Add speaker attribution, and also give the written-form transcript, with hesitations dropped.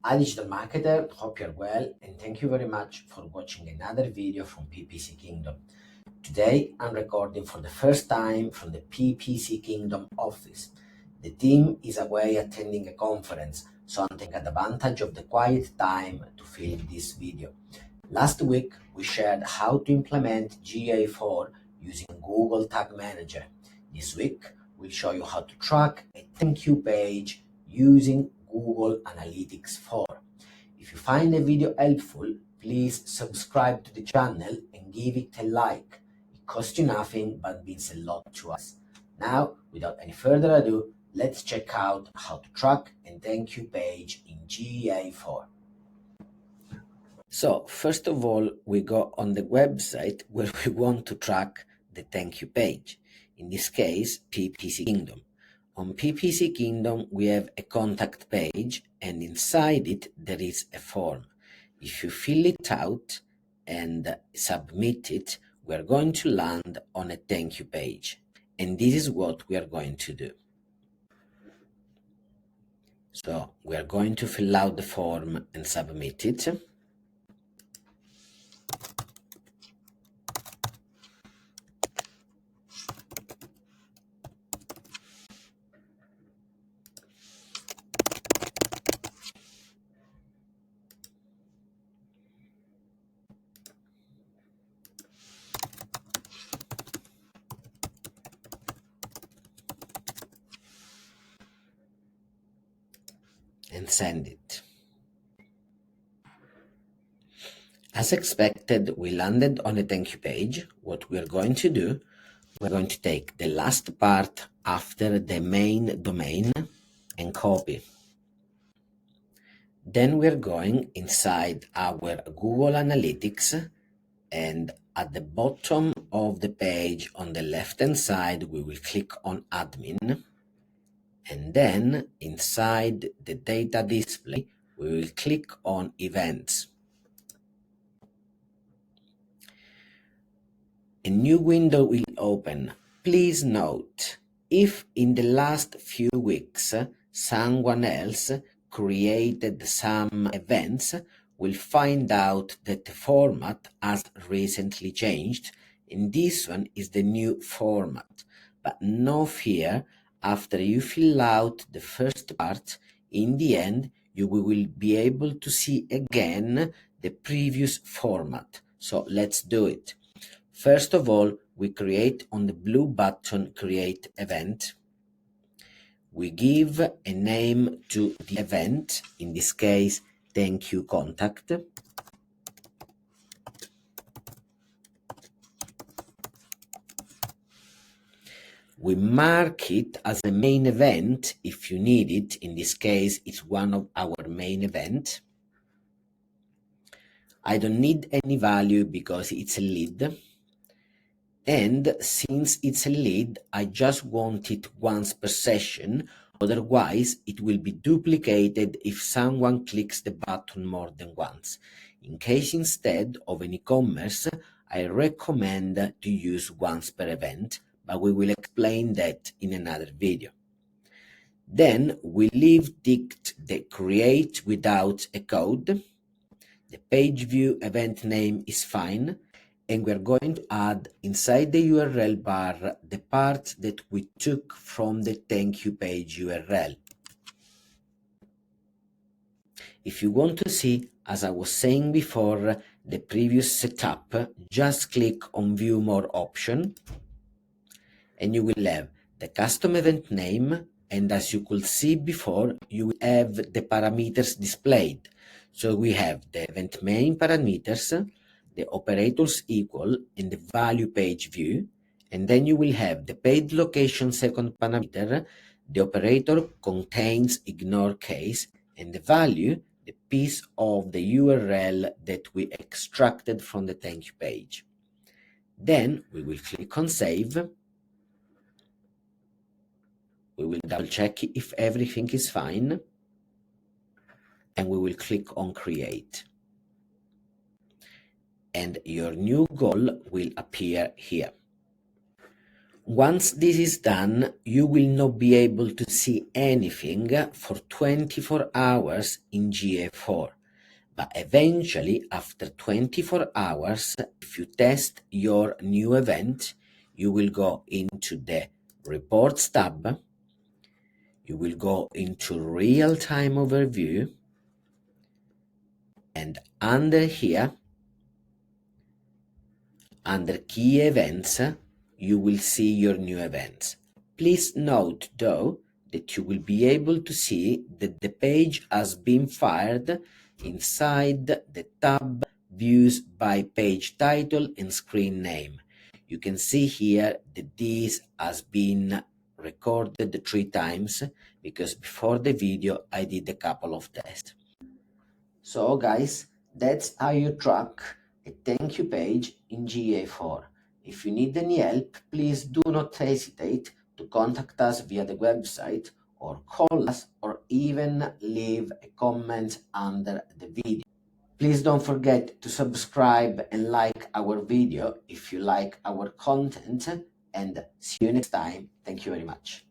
Speaker 1: Hi digital marketer, hope you're well and thank you very much for watching another video from PPC Kingdom. Today I'm recording for the first time from the PPC Kingdom office. The team is away attending a conference, so I'm taking advantage of the quiet time to film this video. Last week we shared how to implement GA4 using Google Tag Manager. This week we'll show you how to track a thank you page using Google Analytics 4. If you find the video helpful, please subscribe to the channel and give it a like. It costs you nothing but means a lot to us. Now, without any further ado, let's check out how to track a thank you page in GA4. So, first of all, we go on the website where we want to track the thank you page. In this case, PPC Kingdom. On PPC Kingdom, we have a contact page, and inside it, there is a form. If you fill it out and submit it, we are going to land on a thank you page. And this is what we are going to do. So we are going to fill out the form and submit it. And send it. As expected, we landed on a thank you page. What we are going to do, we're going to take the last part after the main domain and copy. Then we're going inside our Google Analytics, and at the bottom of the page on the left hand side, we will click on admin. And then inside the data display, we will click on events. A new window will open. Please note, if in the last few weeks someone else created some events, we'll find out that the format has recently changed, and this one is the new format. But no fear, after you fill out the first part, in the end, you will be able to see again the previous format. So let's do it. First of all, we create on the blue button Create Event. We give a name to the event, in this case, Thank You Contact. We mark it as a main event if you need it. In this case, it's one of our main events. I don't need any value because it's a lead. And since it's a lead, I just want it once per session, otherwise it will be duplicated if someone clicks the button more than once. In case instead of an e-commerce, I recommend to use once per event, but we will explain that in another video. Then we leave ticked the create without a code. The page view event name is fine. And we're going to add inside the URL bar the part that we took from the thank you page URL. If you want to see, as I was saying before, the previous setup, just click on View More option, and you will have the custom event name, and as you could see before, you will have the parameters displayed. So we have the event main parameters, the operators equal, and the value page view, and then you will have the paid location second parameter, the operator contains ignore case, and the value, the piece of the URL that we extracted from the thank you page. Then we will click on save. We will double check if everything is fine, and we will click on create. And your new goal will appear here. Once this is done, you will not be able to see anything for 24 hours in GA4. But eventually, after 24 hours, if you test your new event, you will go into the Reports tab, you will go into Real-Time Overview, and under here, under Key Events, you will see your new events. Please note, though, that you will be able to see that the page has been fired inside the tab Views by Page Title and Screen Name. You can see here that this has been recorded 3 times because before the video I did a couple of tests. So guys, that's how you track a thank you page in GA4. If you need any help, please do not hesitate to contact us via the website or call us or even leave a comment under the video. Please don't forget to subscribe and like our video if you like our content, and see you next time. Thank you very much.